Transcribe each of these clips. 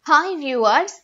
Hi viewers,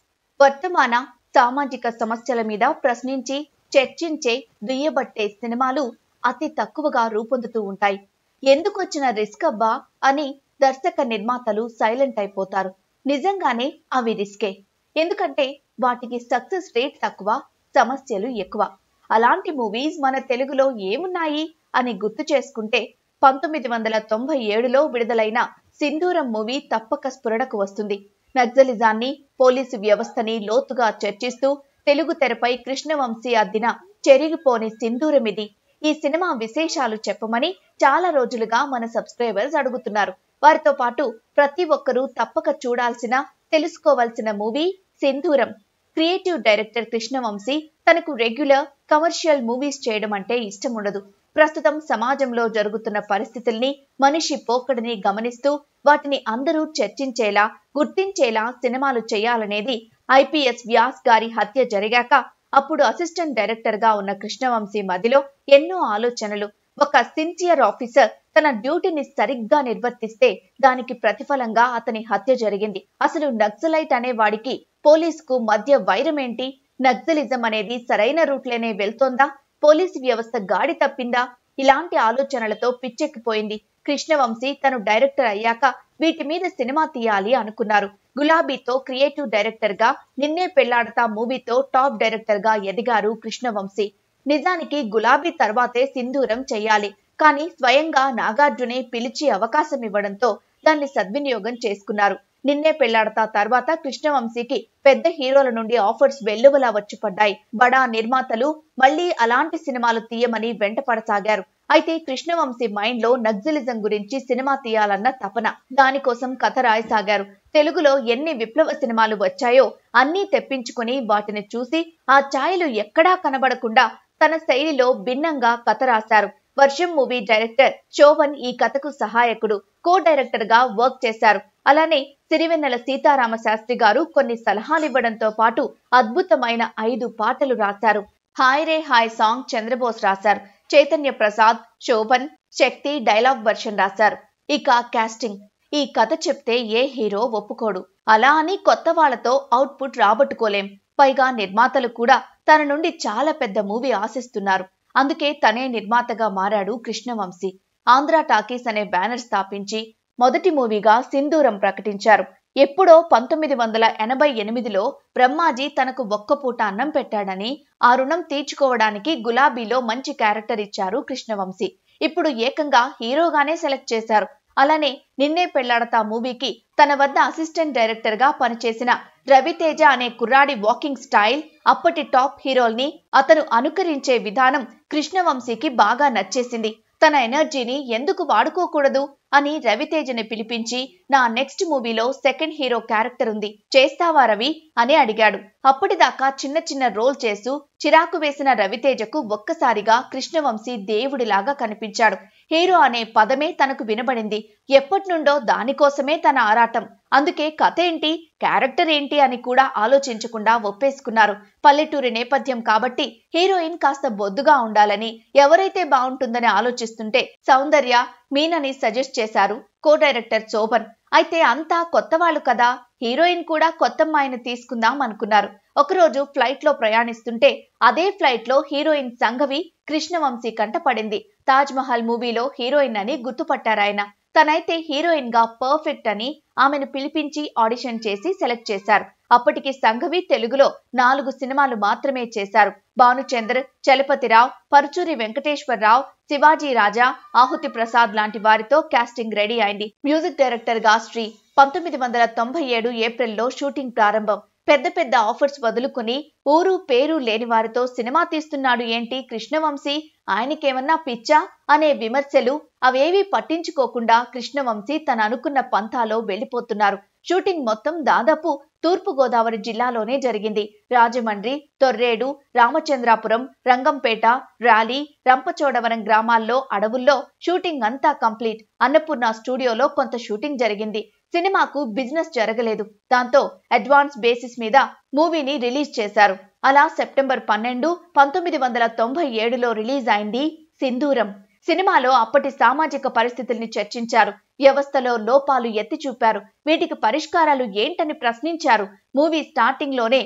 వర్తమాన సామాజిక సమస్యల మీద ప్రశ్నించి చర్చించే దుయ్యబట్టే సినిమాలు అతి తక్కువగా రూపొందుతూ ఉంటాయి. ఎందుకొచ్చిన రిస్క్ అబ్బా అని దర్శక నిర్మాతలు సైలెంట్ అయిపోతారు. నిజంగానే అవి రిస్కే. ఎందుకంటే వాటికి సక్సెస్ రేట్ తక్కువ, సమస్యలు ఎక్కువ. అలాంటి మూవీస్ మన తెలుగులో ఏమున్నాయి అని గుర్తు చేసుకుంటే 1997లో విడుదలైన సింధూరం మూవీ తప్పక స్ఫురణకు వస్తుంది. నక్సలిజాన్ని, పోలీసు వ్యవస్థని లోతుగా చర్చిస్తూ తెలుగు తెరపై కృష్ణవంశీ అద్దిన చెరిగిపోని సింధూరమిది. ఈ సినిమా విశేషాలు చెప్పమని చాలా రోజులుగా మన సబ్స్క్రైబర్స్ అడుగుతున్నారు. వారితో పాటు ప్రతి ఒక్కరూ తప్పక చూడాల్సిన, తెలుసుకోవాల్సిన మూవీ సింధూరం. క్రియేటివ్ డైరెక్టర్ కృష్ణవంశీ తనకు రెగ్యులర్ కమర్షియల్ మూవీస్ చేయడం అంటే ఇష్టం ఉండదు. ప్రస్తుతం సమాజంలో జరుగుతున్న పరిస్థితుల్ని, మనిషి పోకడిని గమనిస్తూ వాటిని అందరూ చర్చించేలా, గుర్తించేలా సినిమాలు చేయాలనేది. ఐపీఎస్ వ్యాస్ గారి హత్య జరిగాక అప్పుడు అసిస్టెంట్ డైరెక్టర్ గా ఉన్న కృష్ణవంశీ మదిలో ఎన్నో ఆలోచనలు. ఒక సిన్సియర్ ఆఫీసర్ తన డ్యూటీని సరిగ్గా నిర్వర్తిస్తే దానికి ప్రతిఫలంగా అతని హత్య జరిగింది. అసలు నక్సలైట్ అనే వాడికి పోలీసుకు మధ్య వైరం ఏంటి? నక్సలిజం అనేది సరైన రూట్లోనే వెళ్తోందా? పోలీసు వ్యవస్థ గాడి తప్పిందా? ఇలాంటి ఆలోచనలతో పిచ్చెక్కిపోయింది. కృష్ణవంశీ తను డైరెక్టర్ అయ్యాక వీటి మీద సినిమా తీయాలి అనుకున్నారు. గులాబీతో క్రియేటివ్ డైరెక్టర్ గా, నిన్నే పెళ్లాడతా మూవీతో టాప్ డైరెక్టర్ గా ఎదిగారు కృష్ణవంశీ. నిజానికి గులాబీ తర్వాతే సింధూరం చెయ్యాలి. కానీ స్వయంగా నాగార్జునే పిలిచి అవకాశం ఇవ్వడంతో దాన్ని సద్వినియోగం చేసుకున్నారు. నిన్నే పెళ్లాడతా తర్వాత కృష్ణవంశీకి పెద్ద హీరోల నుండి ఆఫర్స్ వెల్లువలా వచ్చి పడ్డాయి. బడా నిర్మాతలు మళ్లీ అలాంటి సినిమాలు తీయమని వెంటపడసాగారు. అయితే కృష్ణవంశీ మైండ్ లో నక్సలిజం గురించి సినిమా తీయాలన్న తపన. దానికోసం కథ రాయసాగారు. తెలుగులో ఎన్ని విప్లవ సినిమాలు వచ్చాయో అన్నీ తెప్పించుకుని వాటిని చూసి ఆ ఛాయలు ఎక్కడా కనబడకుండా తన శైలిలో భిన్నంగా కథ రాశారు. వర్షం మూవీ డైరెక్టర్ శోభన్ ఈ కథకు సహాయకుడు, కో డైరెక్టర్ గా వర్క్ చేశారు. అలానే సిరివెన్నెల సీతారామ శాస్త్రి గారు కొన్ని సలహాలు ఇవ్వడంతో పాటు అద్భుతమైన 5 పాటలు రాశారు. హాయ్ రే హాయ్ సాంగ్ చంద్రబోస్ రాశారు. చైతన్య ప్రసాద్, శోభన్, శక్తి డైలాగ్ వర్షన్ రాశారు. ఇక కాస్టింగ్. ఈ కథ చెప్తే ఏ హీరో ఒప్పుకోడు. అలా అని కొత్త వాళ్లతో అవుట్పుట్ రాబట్టుకోలేం. పైగా నిర్మాతలు కూడా తన నుండి చాలా పెద్ద మూవీ ఆశిస్తున్నారు. అందుకే తనే నిర్మాతగా మారాడు కృష్ణవంశీ. ఆంధ్ర టాకీస్ అనే బ్యానర్ స్థాపించి మొదటి మూవీగా సింధూరం ప్రకటించారు. ఎప్పుడో 1988లో బ్రహ్మాజీ తనకు ఒక్కపూట అన్నం పెట్టాడని, ఆ రుణం తీర్చుకోవడానికి గులాబీలో మంచి క్యారెక్టర్ ఇచ్చారు కృష్ణవంశీ. ఇప్పుడు ఏకంగా హీరోగానే సెలెక్ట్ చేశారు. అలానే నిన్నే పెళ్లాడతా మూవీకి తన వద్ద అసిస్టెంట్ డైరెక్టర్ గా పనిచేసిన రవితేజ అనే కుర్రాడి వాకింగ్ స్టైల్, అప్పటి టాప్ హీరోల్ని అతను అనుకరించే విధానం కృష్ణవంశీకి బాగా నచ్చేసింది. తన ఎనర్జీని ఎందుకు వాడుకోకూడదు అని రవితేజని పిలిపించి, నా నెక్స్ట్ మూవీలో సెకండ్ హీరో క్యారెక్టర్ ఉంది, చేస్తావా రవి అని అడిగాడు. అప్పటిదాకా చిన్న చిన్న రోల్ చేస్తూ చిరాకు వేసిన రవితేజకు ఒక్కసారిగా కృష్ణవంశీ దేవుడిలాగా కనిపించాడు. హీరో అనే పదమే తనకు వినబడింది. ఎప్పటినుండో దానికోసమే తన ఆరాటం. అందుకే కథ ఏంటి, క్యారెక్టర్ ఏంటి అని కూడా ఆలోచించకుండా ఒప్పేసుకున్నారు. పల్లెటూరి నేపథ్యం కాబట్టి హీరోయిన్ కాస్త బొద్దుగా ఉండాలని, ఎవరైతే బాగుంటుందని ఆలోచిస్తుంటే సౌందర్య, మీనని సజెస్ట్ చేశారు కో డైరెక్టర్ శోభన్. అయితే అంతా కొత్త వాళ్ళు కదా, హీరోయిన్ కూడా కొత్తమ్మాయిని తీసుకుందాం అనుకున్నారు. ఒకరోజు ఫ్లైట్ లో ప్రయాణిస్తుంటే అదే ఫ్లైట్ లో హీరోయిన్ సంఘవి కృష్ణవంశీ కంట పడింది. తాజ్ మహల్ మూవీలో హీరోయిన్ అని గుర్తుపట్టారాయన. తనైతే హీరోయిన్ గా పర్ఫెక్ట్ అని ఆమెను పిలిపించి ఆడిషన్ చేసి సెలెక్ట్ చేశారు. అప్పటికి సంఘవి తెలుగులో 4 సినిమాలు మాత్రమే చేశారు. భానుచంద్ర, చలపతిరావు, పరుచూరి వెంకటేశ్వరరావు, శివాజీ రాజా, ఆహుతి ప్రసాద్ లాంటి వారితో కాస్టింగ్ రెడీ అయింది. మ్యూజిక్ డైరెక్టర్ గా శ్రీ. 1997 ఏప్రిల్లో షూటింగ్ ప్రారంభం. పెద్ద పెద్ద ఆఫర్స్ వదులుకుని ఊరు పేరు లేని వారితో సినిమా తీస్తున్నాడు ఏంటి కృష్ణవంశీ, ఆయనకేమన్నా పిచ్చా అనే విమర్శలు అవేవీ పట్టించుకోకుండా కృష్ణవంశీ తన అనుకున్న పంథాలో వెళ్లిపోతున్నారు. షూటింగ్ మొత్తం దాదాపు తూర్పు గోదావరి జిల్లాలోనే జరిగింది. రాజమండ్రి, తొర్రేడు, రామచంద్రాపురం, రంగంపేట, ర్యాలీ, రంపచోడవరం గ్రామాల్లో, అడవుల్లో షూటింగ్ అంతా కంప్లీట్. అన్నపూర్ణ స్టూడియోలో కొంత షూటింగ్ జరిగింది. సినిమాకు బిజినెస్ జరగలేదు. దాంతో అడ్వాన్స్ బేసిస్ మీద మూవీని రిలీజ్ చేశారు. అలా సెప్టెంబర్ 12, 1997లో రిలీజ్ అయింది సింధూరం. సినిమాలో అప్పటి సామాజిక పరిస్థితుల్ని చర్చించారు. వ్యవస్థలో లోపాలు ఎత్తి చూపారు. వీటికి పరిష్కారాలు ఏంటని ప్రశ్నించారు. మూవీ స్టార్టింగ్ లోనే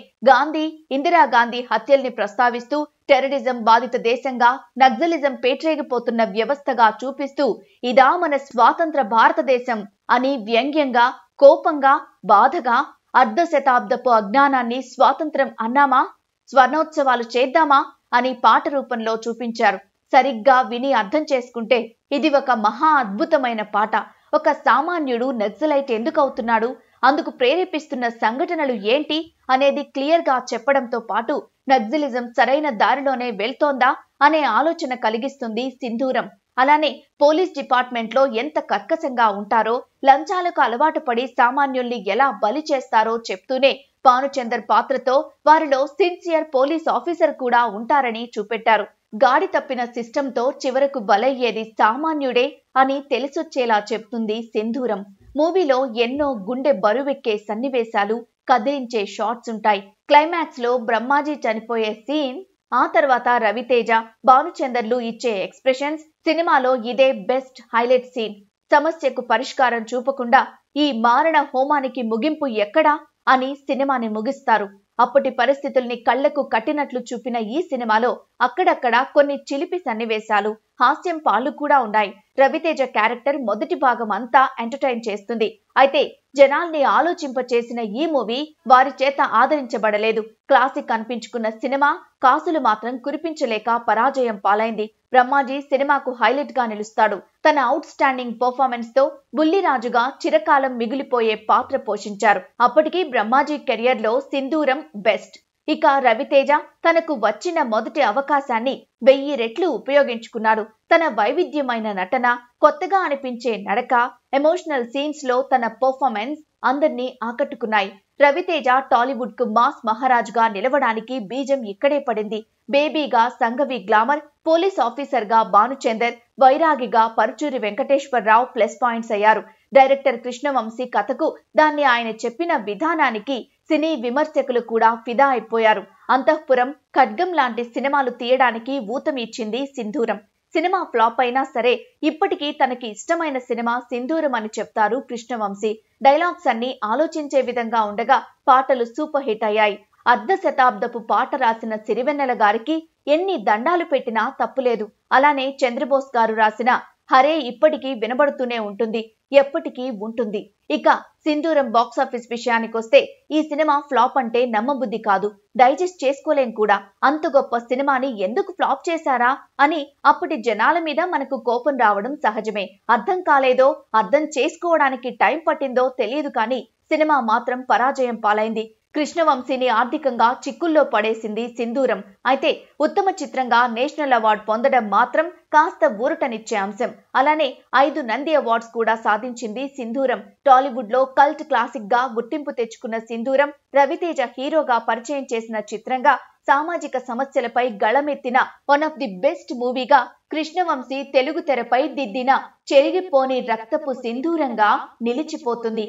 ఇందిరాగాంధీ హత్యల్ని ప్రస్తావిస్తూ టెర్రరిజం బాధిత దేశంగా, నక్సలిజం పేట్రేగిపోతున్న వ్యవస్థగా చూపిస్తూ ఇదా మన స్వాతంత్ర భారతదేశం అని వ్యంగ్యంగా, కోపంగా, బాధగా అర్ధ శతాబ్దపు అజ్ఞానాన్ని స్వాతంత్రం అన్నామా, స్వర్ణోత్సవాలు చేద్దామా అని పాట రూపంలో చూపించారు. సరిగ్గా విని అర్థం చేసుకుంటే ఇది ఒక మహా అద్భుతమైన పాట. ఒక సామాన్యుడు నక్సలైట్ ఎందుకు అవుతున్నాడు, అందుకు ప్రేరేపిస్తున్న సంఘటనలు ఏంటి అనేది క్లియర్ గా చెప్పడంతో పాటు నక్సలిజం సరైన దారిలోనే వెళ్తోందా అనే ఆలోచన కలిగిస్తుంది సింధూరం. అలానే పోలీస్ డిపార్ట్మెంట్ లో ఎంత కర్కశంగా ఉంటారో, లంచాలకు అలవాటు పడి సామాన్యుల్ని ఎలా బలి చేస్తారో చెప్తూనే భానుచందర్ పాత్రతో వారిలో సిన్సియర్ పోలీస్ ఆఫీసర్ కూడా ఉంటారని చూపెట్టారు. గాడి తప్పిన సిస్టంతో చివరకు బలయ్యేది సామాన్యుడే అని తెలిసొచ్చేలా చెప్తుంది సింధూరం. మూవీలో ఎన్నో గుండె బరువెక్కే సన్నివేశాలు, కదిలించే షాట్స్ ఉంటాయి. క్లైమాక్స్ లో బ్రహ్మాజీ చనిపోయే సీన్, ఆ తర్వాత రవితేజ, భానుచందర్లు ఇచ్చే ఎక్స్ప్రెషన్స్ సినిమాలో ఇదే బెస్ట్ హైలైట్ సీన్. సమస్యకు పరిష్కారం చూపకుండా ఈ మారణ హోమానికి ముగింపు ఎక్కడా అని సినిమాని ముగిస్తారు. అప్పటి పరిస్థితుల్ని కళ్లకు కట్టినట్లు చూపిన ఈ సినిమాలో అక్కడక్కడ కొన్ని చిలిపి సన్నివేశాలు, హాస్యం పాలు కూడా ఉన్నాయి. రవితేజ క్యారెక్టర్ మొదటి భాగం అంతా ఎంటర్టైన్ చేస్తుంది. అయితే జనాల్ని ఆలోచింపచేసిన ఈ మూవీ వారి చేత ఆదరించబడలేదు. క్లాసిక్ అనిపించుకున్న సినిమా కాసులు మాత్రం కురిపించలేక పరాజయం పాలైంది. బ్రహ్మాజీ సినిమాకు హైలైట్ గా నిలుస్తాడు. తన అవుట్ స్టాండింగ్ పర్ఫార్మెన్స్ తో బుల్లిరాజుగా చిరకాలం మిగిలిపోయే పాత్ర పోషించారు. అప్పటికి బ్రహ్మాజీ కెరియర్ లో సింధూరం బెస్ట్. ఇక రవితేజ తనకు వచ్చిన మొదటి అవకాశాన్ని 1000 రెట్లు ఉపయోగించుకున్నాడు. తన వైవిధ్యమైన నటన, కొత్తగా అనిపించే నడక, ఎమోషనల్ సీన్స్ లో తన పర్ఫార్మెన్స్ అందర్నీ ఆకట్టుకున్నాయి. రవితేజ టాలీవుడ్ కు మాస్ మహారాజ్ గా నిలవడానికి బీజం ఇక్కడే పడింది. బేబీగా సంఘవి గ్లామర్, పోలీస్ ఆఫీసర్ గా భానుచందర్, వైరాగిగా పరుచూరి వెంకటేశ్వరరావు ప్లస్ పాయింట్స్ అయ్యారు. డైరెక్టర్ కృష్ణవంశీ కథకు, దాన్ని ఆయన చెప్పిన విధానానికి సినీ విమర్శకులు కూడా ఫిదా అయిపోయారు. అంతఃపురం, ఖడ్గం లాంటి సినిమాలు తీయడానికి ఊతం ఇచ్చింది సింధూరం. సినిమా ఫ్లాప్ అయినా సరే ఇప్పటికీ తనకి ఇష్టమైన సినిమా సింధూరం అని చెప్తారు కృష్ణవంశీ. డైలాగ్స్ అన్ని ఆలోచించే విధంగా ఉండగా పాటలు సూపర్ హిట్ అయ్యాయి. అర్ధ శతాబ్దపు పాట రాసిన సిరివెన్నెల గారికి ఎన్ని దండాలు పెట్టినా తప్పులేదు. అలానే చంద్రబోస్ గారు రాసిన హరే ఇప్పటికీ వినబడుతూనే ఉంటుంది, ఎప్పటికీ ఉంటుంది. ఇక సింధూరం బాక్సాఫీస్ విషయానికొస్తే ఈ సినిమా ఫ్లాప్ అంటే నమ్మబుద్ధి కాదు, డైజెస్ట్ చేసుకోలేం కూడా. అంత గొప్ప సినిమాని ఎందుకు ఫ్లాప్ చేశారా అని అప్పటి జనాల మీద మనకు కోపం రావడం సహజమే. అర్థం కాలేదో, అర్థం చేసుకోవడానికి టైం పట్టిందో తెలియదు కానీ సినిమా మాత్రం పరాజయం పాలైంది. కృష్ణవంశీని ఆర్థికంగా చిక్కుల్లో పడేసింది సింధూరం. అయితే ఉత్తమ చిత్రంగా నేషనల్ అవార్డు పొందడం మాత్రం కాస్త ఊరటనిచ్చే అంశం. అలానే 5 నంది అవార్డ్స్ కూడా సాధించింది సింధూరం. టాలీవుడ్ లో కల్ట్ క్లాసిక్ గా గుర్తింపు తెచ్చుకున్న సింధూరం రవితేజ హీరోగా పరిచయం చేసిన చిత్రంగా, సామాజిక సమస్యలపై గళమెత్తిన వన్ ఆఫ్ ది బెస్ట్ మూవీగా కృష్ణవంశీ తెలుగు తెరపై దిద్దిన చెరిగిపోని రక్తపు సింధూరంగా నిలిచిపోతుంది.